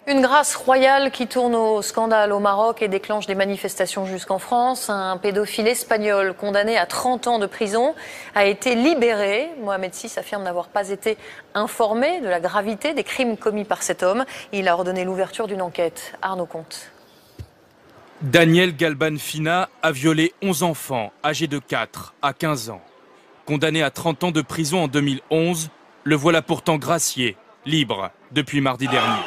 Une grâce royale qui tourne au scandale au Maroc et déclenche des manifestations jusqu'en France. Un pédophile espagnol condamné à 30 ans de prison a été libéré. Mohamed VI affirme n'avoir pas été informé de la gravité des crimes commis par cet homme. Il a ordonné l'ouverture d'une enquête. Arnaud Comte. Daniel Galban Fina a violé 11 enfants âgés de 4 à 15 ans. Condamné à 30 ans de prison en 2011, le voilà pourtant gracié, libre depuis mardi dernier.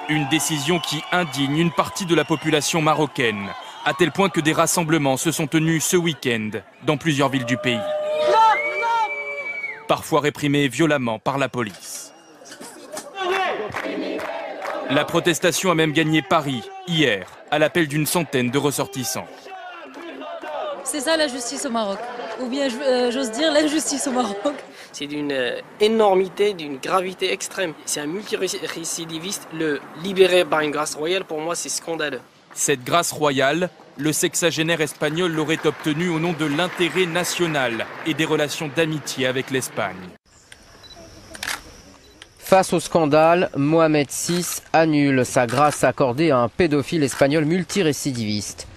Une décision qui indigne une partie de la population marocaine, à tel point que des rassemblements se sont tenus ce week-end dans plusieurs villes du pays. Parfois réprimés violemment par la police. La protestation a même gagné Paris, hier, à l'appel d'une centaine de ressortissants. C'est ça la justice au Maroc, ou bien j'ose dire l'injustice au Maroc. C'est d'une énormité, d'une gravité extrême. C'est un multirécidiviste. Le libérer par une grâce royale, pour moi, c'est scandaleux. Cette grâce royale, le sexagénaire espagnol l'aurait obtenue au nom de l'intérêt national et des relations d'amitié avec l'Espagne. Face au scandale, Mohamed VI annule sa grâce accordée à un pédophile espagnol multirécidiviste.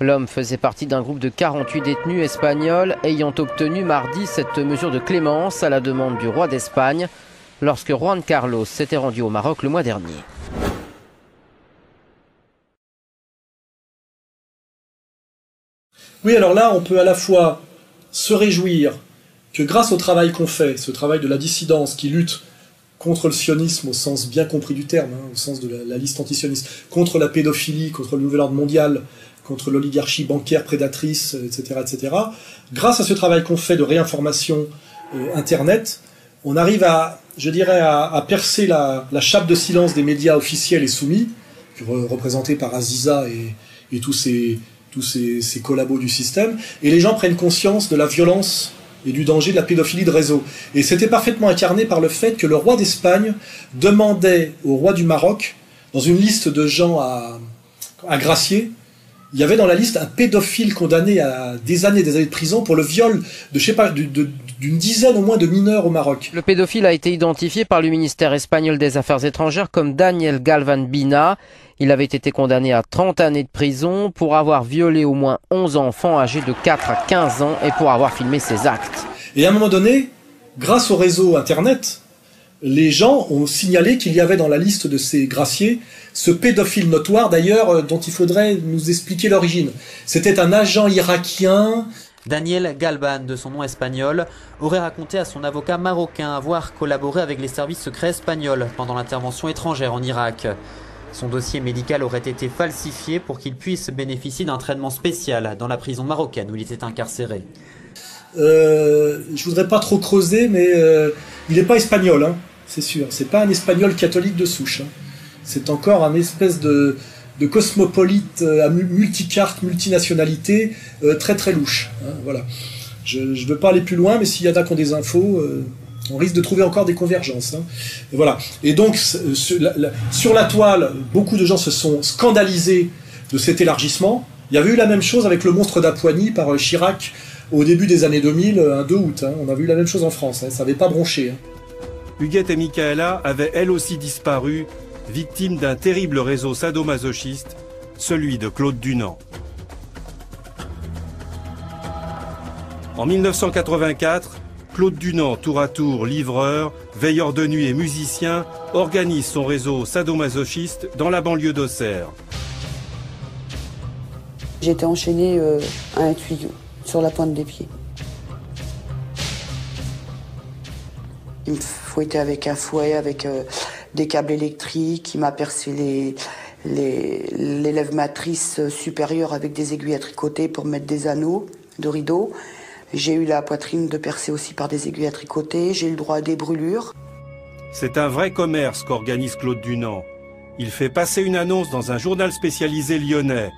L'homme faisait partie d'un groupe de 48 détenus espagnols ayant obtenu mardi cette mesure de clémence à la demande du roi d'Espagne lorsque Juan Carlos s'était rendu au Maroc le mois dernier. Oui, alors là, on peut à la fois se réjouir que grâce au travail qu'on fait, ce travail de la dissidence qui lutte contre le sionisme au sens bien compris du terme, au sens de la liste antisioniste, contre la pédophilie, contre le nouvel ordre mondial, contre l'oligarchie bancaire prédatrice, etc., etc. Grâce à ce travail qu'on fait de réinformation Internet, on arrive à, je dirais, à percer la chape de silence des médias officiels et soumis, représentés par Aziza et tous ces collabos du système, et les gens prennent conscience de la violence et du danger de la pédophilie de réseau. Et c'était parfaitement incarné par le fait que le roi d'Espagne demandait au roi du Maroc, dans une liste de gens à gracier, il y avait dans la liste un pédophile condamné à des années de prison pour le viol de, je sais pas, d'une dizaine au moins de mineurs au Maroc. Le pédophile a été identifié par le ministère espagnol des Affaires étrangères comme Daniel Galvan Bina. Il avait été condamné à 30 années de prison pour avoir violé au moins 11 enfants âgés de 4 à 15 ans et pour avoir filmé ses actes. Et à un moment donné, grâce au réseau Internet, les gens ont signalé qu'il y avait dans la liste de ces graciés ce pédophile notoire, d'ailleurs, dont il faudrait nous expliquer l'origine. C'était un agent irakien. Daniel Galban, de son nom espagnol, aurait raconté à son avocat marocain avoir collaboré avec les services secrets espagnols pendant l'intervention étrangère en Irak. Son dossier médical aurait été falsifié pour qu'il puisse bénéficier d'un traitement spécial dans la prison marocaine où il était incarcéré. Je voudrais pas trop creuser, mais il n'est pas espagnol, hein, c'est sûr. C'est pas un espagnol catholique de souche. Hein. C'est encore un espèce de cosmopolite à multicarte, multinationalité, très très louche. Hein, voilà. Je ne veux pas aller plus loin, mais s'il y en a qui ont des infos, on risque de trouver encore des convergences. Hein. Et voilà. Et donc, sur la toile, beaucoup de gens se sont scandalisés de cet élargissement. Il y avait eu la même chose avec le monstre d'Apoigny par Chirac au début des années 2000, un 2 août. Hein. On a vu la même chose en France. Hein. Ça n'avait pas bronché. Hein. Huguette et Michaela avaient elles aussi disparu, victimes d'un terrible réseau sadomasochiste, celui de Claude Dunant. En 1984, Claude Dunant, tour à tour livreur, veilleur de nuit et musicien, organise son réseau sadomasochiste dans la banlieue d'Auxerre. J'étais enchaînée à un tuyau, sur la pointe des pieds. Il me fouettait avec un fouet, avec des câbles électriques. Il m'a percé les lèvres matrices supérieures avec des aiguilles à tricoter pour mettre des anneaux de rideaux. J'ai eu la poitrine de percer aussi par des aiguilles à tricoter. J'ai eu le droit à des brûlures. C'est un vrai commerce qu'organise Claude Dunant. Il fait passer une annonce dans un journal spécialisé lyonnais.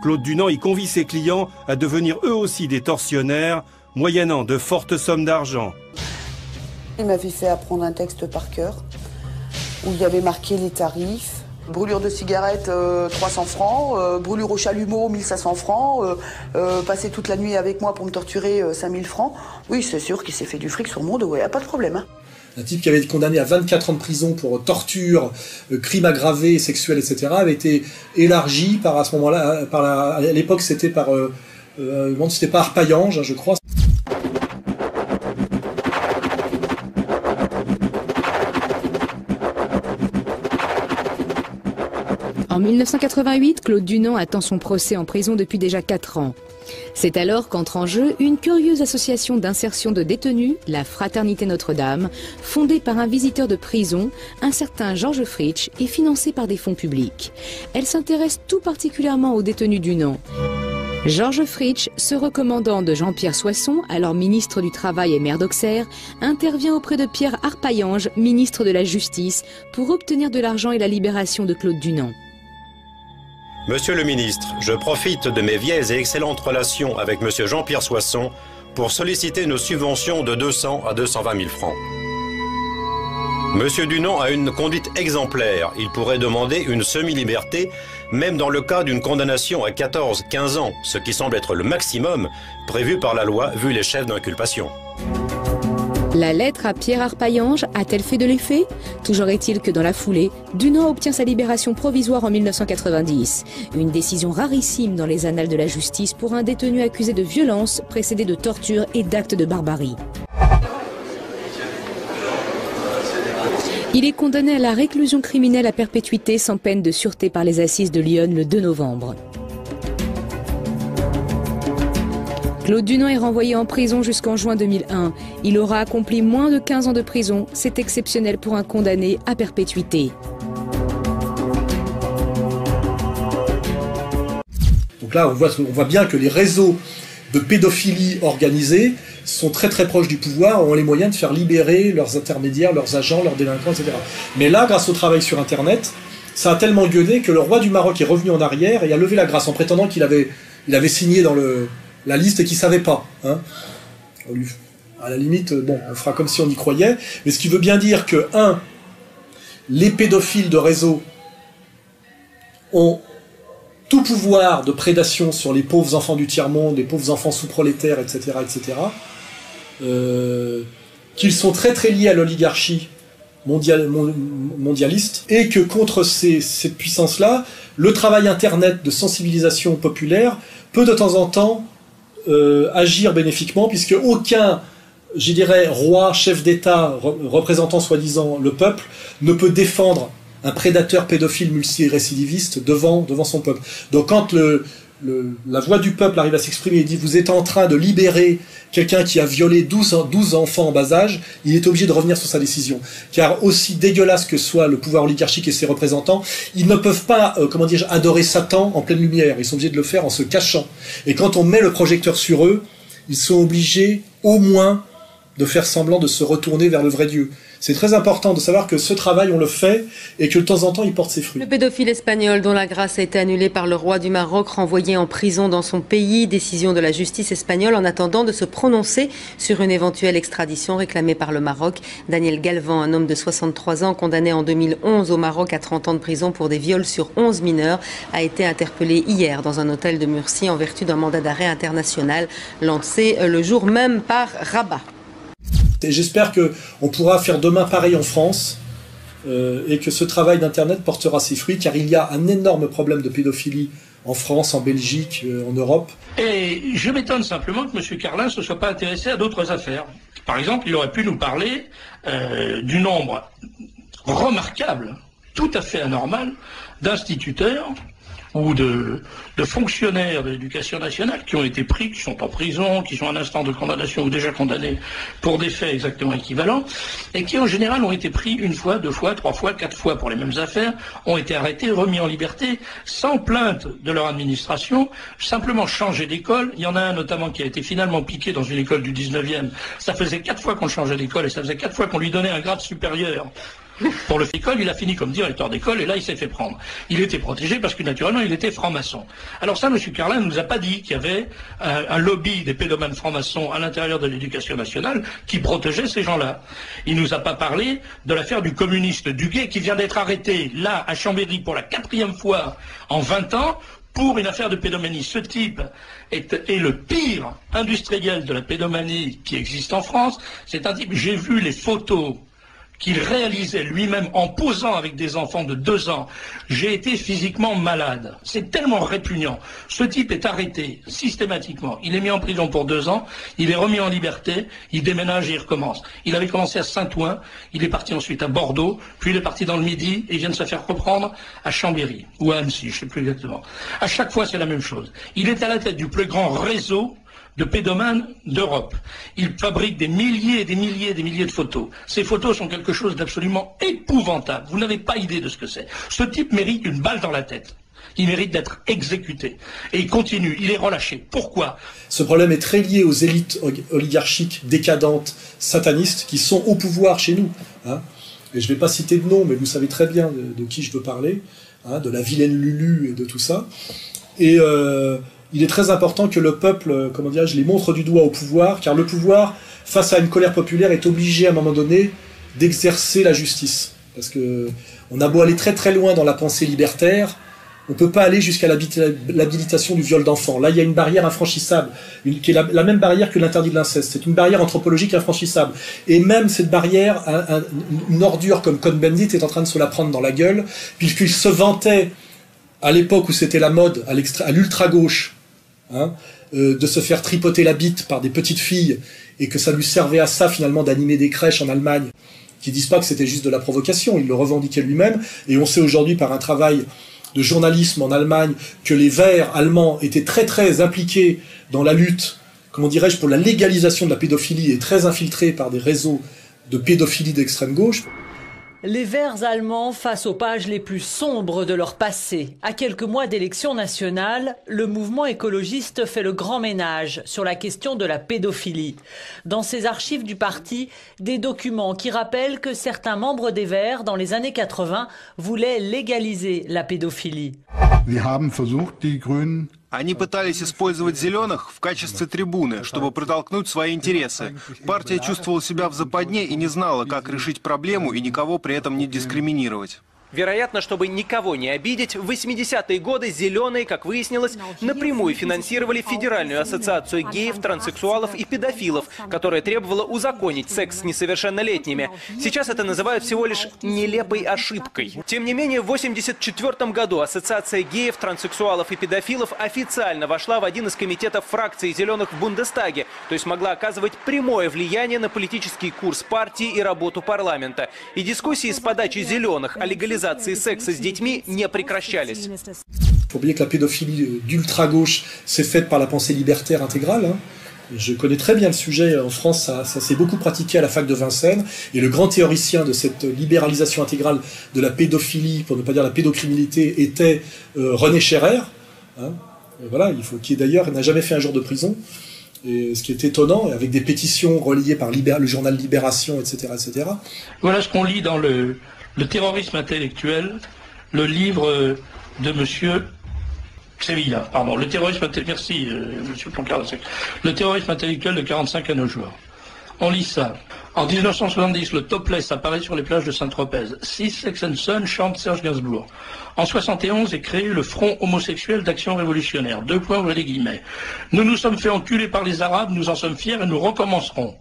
Claude Dunant y convie ses clients à devenir eux aussi des tortionnaires, moyennant de fortes sommes d'argent. Il m'avait fait apprendre un texte par cœur, où il y avait marqué les tarifs. Brûlure de cigarette, 300 francs. Brûlure au chalumeau, 1500 francs. Passer toute la nuit avec moi pour me torturer, 5000 francs. Oui, c'est sûr qu'il s'est fait du fric sur mon dos, ouais, pas de problème. Hein. un type qui avait été condamné à 24 ans de prison pour torture, crimes aggravés, sexuels, etc., avait été élargi par, à ce moment-là, à l'époque c'était par, c'était pas Arpaillange, je crois. En 1988, Claude Dunant attend son procès en prison depuis déjà 4 ans. C'est alors qu'entre en jeu une curieuse association d'insertion de détenus, la Fraternité Notre-Dame, fondée par un visiteur de prison, un certain Georges Fritsch, et financée par des fonds publics. Elle s'intéresse tout particulièrement aux détenus Dunant. Georges Fritsch, se recommandant de Jean-Pierre Soisson, alors ministre du Travail et maire d'Auxerre, intervient auprès de Pierre Arpaillange, ministre de la Justice, pour obtenir de l'argent et la libération de Claude Dunant. Monsieur le ministre, je profite de mes vieilles et excellentes relations avec monsieur Jean-Pierre Soisson pour solliciter une subvention de 200 à 220 000 francs. Monsieur Dunant a une conduite exemplaire. Il pourrait demander une semi-liberté, même dans le cas d'une condamnation à 14-15 ans, ce qui semble être le maximum prévu par la loi vu les chefs d'inculpation. La lettre à Pierre Arpaillange a-t-elle fait de l'effet? Toujours est-il que dans la foulée, Dunant obtient sa libération provisoire en 1990. Une décision rarissime dans les annales de la justice pour un détenu accusé de violence, précédé de torture et d'actes de barbarie. Il est condamné à la réclusion criminelle à perpétuité sans peine de sûreté par les assises de Lyon le 2 novembre. Claude Dunant est renvoyé en prison jusqu'en juin 2001. Il aura accompli moins de 15 ans de prison. C'est exceptionnel pour un condamné à perpétuité. Donc là, on voit bien que les réseaux de pédophilie organisés sont très très proches du pouvoir, ont les moyens de faire libérer leurs intermédiaires, leurs agents, leurs délinquants, etc. Mais là, grâce au travail sur Internet, ça a tellement gueulé que le roi du Maroc est revenu en arrière et a levé la grâce en prétendant qu'il avait signé dans la liste et qu'il ne savait pas. Hein. À la limite, bon, on fera comme si on y croyait, mais ce qui veut bien dire que, les pédophiles de réseau ont tout pouvoir de prédation sur les pauvres enfants du tiers-monde, les pauvres enfants sous-prolétaires, etc., etc., qu'ils sont très très liés à l'oligarchie mondialiste, et que contre cette puissance-là, le travail Internet de sensibilisation populaire peut de temps en temps agir bénéfiquement, puisque aucun, je dirais, roi, chef d'État, représentant soi-disant le peuple, ne peut défendre un prédateur pédophile multirécidiviste devant son peuple. Donc quand la voix du peuple arrive à s'exprimer et dit « vous êtes en train de libérer quelqu'un qui a violé 12 enfants en bas âge », il est obligé de revenir sur sa décision. Car aussi dégueulasse que soit le pouvoir oligarchique et ses représentants, ils ne peuvent pas, adorer Satan en pleine lumière. Ils sont obligés de le faire en se cachant. Et quand on met le projecteur sur eux, ils sont obligés au moins de faire semblant de se retourner vers le vrai Dieu. C'est très important de savoir que ce travail, on le fait et que de temps en temps, il porte ses fruits. Le pédophile espagnol dont la grâce a été annulée par le roi du Maroc, renvoyé en prison dans son pays. Décision de la justice espagnole en attendant de se prononcer sur une éventuelle extradition réclamée par le Maroc. Daniel Galvan, un homme de 63 ans, condamné en 2011 au Maroc à 30 ans de prison pour des viols sur 11 mineurs, a été interpellé hier dans un hôtel de Murcie en vertu d'un mandat d'arrêt international lancé le jour même par Rabat. Et j'espère qu'on pourra faire demain pareil en France et que ce travail d'Internet portera ses fruits, car il y a un énorme problème de pédophilie en France, en Belgique, en Europe. Et je m'étonne simplement que M. Carlin ne se soit pas intéressé à d'autres affaires. Par exemple, il aurait pu nous parler du nombre remarquable, tout à fait anormal, d'instituteurs ou de fonctionnaires de l'éducation nationale qui ont été pris, qui sont en prison, qui sont à un instant de condamnation ou déjà condamnés pour des faits exactement équivalents, et qui en général ont été pris 1 fois, 2 fois, 3 fois, 4 fois pour les mêmes affaires, ont été arrêtés, remis en liberté, sans plainte de leur administration, simplement changés d'école. Il y en a un notamment qui a été finalement piqué dans une école du 19e. Ça faisait 4 fois qu'on le changeait d'école et ça faisait 4 fois qu'on lui donnait un grade supérieur. Pour le école, il a fini comme directeur d'école et là il s'est fait prendre. Il était protégé parce que naturellement il était franc-maçon. Alors ça, M. Carlin ne nous a pas dit qu'il y avait un lobby des pédomanes francs-maçons à l'intérieur de l'éducation nationale qui protégeait ces gens-là. Il nous a pas parlé de l'affaire du communiste Duguay qui vient d'être arrêté là à Chambéry pour la 4e fois en 20 ans pour une affaire de pédomanie. Ce type est le pire industriel de la pédomanie qui existe en France. C'est un type, j'ai vu les photos qu'il réalisait lui-même en posant avec des enfants de 2 ans. J'ai été physiquement malade. C'est tellement répugnant. Ce type est arrêté systématiquement. Il est mis en prison pour 2 ans. Il est remis en liberté. Il déménage et il recommence. Il avait commencé à Saint-Ouen. Il est parti ensuite à Bordeaux. Puis il est parti dans le Midi et il vient de se faire reprendre à Chambéry ou à Annecy, je ne sais plus exactement. À chaque fois, c'est la même chose. Il est à la tête du plus grand réseau de pédomanes d'Europe. Il fabrique des milliers et des milliers et des milliers de photos. Ces photos sont quelque chose d'absolument épouvantable. Vous n'avez pas idée de ce que c'est. Ce type mérite une balle dans la tête. Il mérite d'être exécuté. Et il continue, il est relâché. Pourquoi? Ce problème est très lié aux élites oligarchiques décadentes, satanistes, qui sont au pouvoir chez nous. Hein. Et je ne vais pas citer de nom, mais vous savez très bien de qui je veux parler, hein, de la vilaine Lulu et de tout ça. Et il est très important que le peuple, comment dirais-je, les montre du doigt au pouvoir, car le pouvoir, face à une colère populaire, est obligé à un moment donné d'exercer la justice. Parce que on a beau aller très très loin dans la pensée libertaire, on ne peut pas aller jusqu'à l'habilitation du viol d'enfants. Là, il y a une barrière infranchissable, qui est la même barrière que l'interdit de l'inceste. C'est une barrière anthropologique infranchissable. Et même cette barrière, une ordure comme Cohn-Bendit est en train de se la prendre dans la gueule, puisqu'il se vantait, à l'époque où c'était la mode, à l'ultra-gauche, hein, de se faire tripoter la bite par des petites filles, et que ça lui servait à ça, finalement, d'animer des crèches en Allemagne, qui disent pas que c'était juste de la provocation, il le revendiquait lui-même, et on sait aujourd'hui, par un travail de journalisme en Allemagne, que les Verts allemands étaient très très impliqués dans la lutte, comment dirais-je, pour la légalisation de la pédophilie, et très infiltrés par des réseaux de pédophilie d'extrême gauche. Les Verts allemands face aux pages les plus sombres de leur passé. À quelques mois d'élections nationales, le mouvement écologiste fait le grand ménage sur la question de la pédophilie. Dans ses archives du parti, des documents qui rappellent que certains membres des Verts, dans les années 80, voulaient légaliser la pédophilie. Они пытались использовать зеленых в качестве трибуны, чтобы протолкнуть свои интересы. Партия чувствовала себя в западне и не знала, как решить проблему и никого при этом не дискриминировать. Вероятно, чтобы никого не обидеть, в 80-е годы «Зеленые», как выяснилось, напрямую финансировали Федеральную ассоциацию геев, транссексуалов и педофилов, которая требовала узаконить секс с несовершеннолетними. Сейчас это называют всего лишь нелепой ошибкой. Тем не менее, в 1984 году Ассоциация геев, транссексуалов и педофилов официально вошла в один из комитетов фракции «Зеленых» в Бундестаге, то есть могла оказывать прямое влияние на политический курс партии и работу парламента. И дискуссии с подачи «Зеленых» о легализации секса с детьми не прекращались. Il faut oublier que la pédophilie d'ultra-gauche s'est faite par la pensée libertaire intégrale. Hein. Je connais très bien le sujet. En France, ça s'est beaucoup pratiqué à la fac de Vincennes. Et le grand théoricien de cette libéralisation intégrale de la pédophilie, pour ne pas dire la pédocriminalité, était René Scherrer. Hein. Voilà, qui d'ailleurs n'a jamais fait un jour de prison. Et ce qui est étonnant, avec des pétitions relayées par le journal Libération, etc., etc. Voilà ce qu'on lit dans le terrorisme intellectuel, le livre de monsieur Sevilla, pardon, le terrorisme merci monsieur Poncard, le terrorisme intellectuel de 45 à nos jours. On lit ça. En 1970, le topless apparaît sur les plages de Saint-Tropez. Sex and Son chante Serge Gainsbourg. En 71 est créé le Front homosexuel d'action révolutionnaire. 2 points, ouvrez les guillemets. Nous nous sommes fait enculer par les Arabes, nous en sommes fiers et nous recommencerons.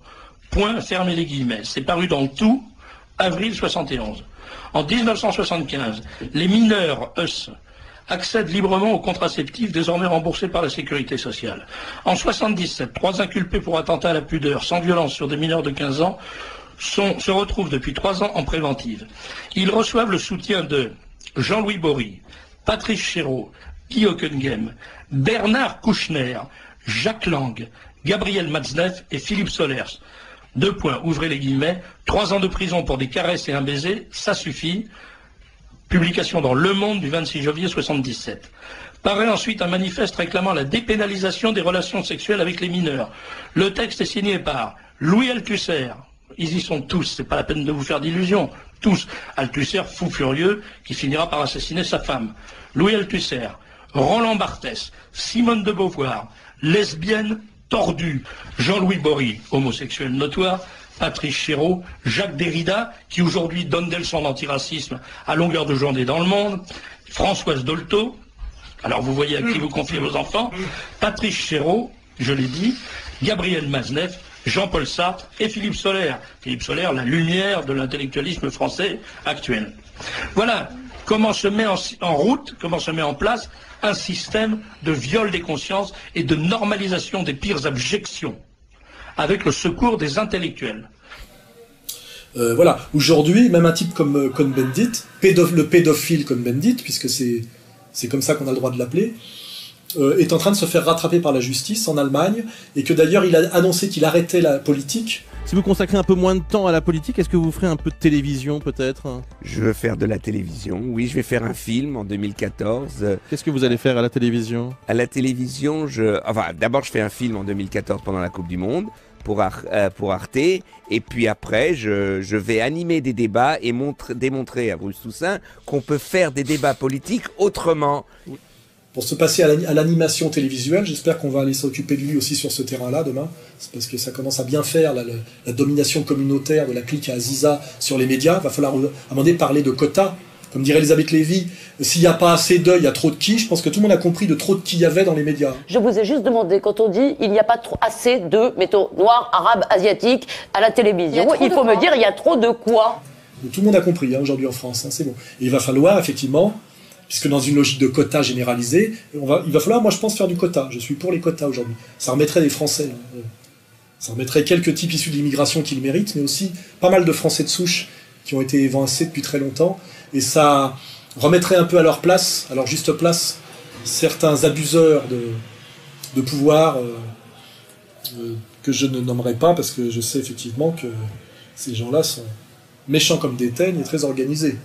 Point, fermez les guillemets. C'est paru dans le Tout, avril 71. En 1975, les mineurs US accèdent librement aux contraceptifs désormais remboursés par la sécurité sociale. En 1977, 3 inculpés pour attentat à la pudeur sans violence sur des mineurs de 15 ans se retrouvent depuis 3 ans en préventive. Ils reçoivent le soutien de Jean-Louis Bory, Patrice Chéreau, Guy Hockenheim, Bernard Kouchner, Jacques Lang, Gabriel Matzneff et Philippe Solers. 2 points, ouvrez les guillemets, 3 ans de prison pour des caresses et un baiser, ça suffit. Publication dans Le Monde du 26 janvier 1977. Paraît ensuite un manifeste réclamant la dépénalisation des relations sexuelles avec les mineurs. Le texte est signé par Louis Althusser. Ils y sont tous, c'est pas la peine de vous faire d'illusions. Tous. Althusser, fou furieux, qui finira par assassiner sa femme. Louis Althusser, Roland Barthès, Simone de Beauvoir, lesbienne tordue, Jean-Louis Bory, homosexuel notoire, Patrice Chéreau, Jacques Derrida, qui aujourd'hui donne des leçons d'antiracisme à longueur de journée dans le monde, Françoise Dolto, alors vous voyez à qui vous confiez vos enfants, Patrice Chéreau, je l'ai dit, Gabriel Matzneff, Jean-Paul Sartre et Philippe Soler. Philippe Soler, la lumière de l'intellectualisme français actuel. Voilà comment se met en route, comment se met en place un système de viol des consciences et de normalisation des pires abjections, avec le secours des intellectuels. Voilà, aujourd'hui, même un type comme Cohn-Bendit, le pédophile Cohn-Bendit, puisque c'est comme ça qu'on a le droit de l'appeler, est en train de se faire rattraper par la justice en Allemagne, et que d'ailleurs il a annoncé qu'il arrêtait la politique. Si vous consacrez un peu moins de temps à la politique, est-ce que vous ferez un peu de télévision peut-être? Je veux faire de la télévision, oui, je vais faire un film en 2014. Qu'est-ce que vous allez faire à la télévision? À la télévision, d'abord je fais un film en 2014 pendant la Coupe du Monde pour Arte, et puis après je vais animer des débats et démontrer à Bruce Toussaint qu'on peut faire des débats politiques autrement. Pour se passer à l'animation télévisuelle, j'espère qu'on va aller s'occuper de lui aussi sur ce terrain-là demain, c'est parce que ça commence à bien faire la domination communautaire de la clique à Aziza sur les médias. Il va falloir à un moment donné parler de quotas. Comme dirait Elisabeth Lévy, s'il n'y a pas assez d'eux, il y a trop de qui. Je pense que tout le monde a compris de trop de qui il y avait dans les médias. Je vous ai juste demandé, quand on dit il n'y a pas assez de, mettons, noirs, arabes, asiatiques à la télévision, il faut me dire il y a trop de quoi? Tout le monde a compris aujourd'hui en France, c'est bon. Et il va falloir effectivement, puisque dans une logique de quotas généralisée, il va falloir, moi je pense, faire du quota. Je suis pour les quotas aujourd'hui. Ça remettrait des Français. Ça remettrait quelques types issus de l'immigration qui le méritent, mais aussi pas mal de Français de souche qui ont été évincés depuis très longtemps. Et ça remettrait un peu à leur place, à leur juste place, certains abuseurs de pouvoir que je ne nommerai pas, parce que je sais effectivement que ces gens-là sont méchants comme des teignes et très organisés.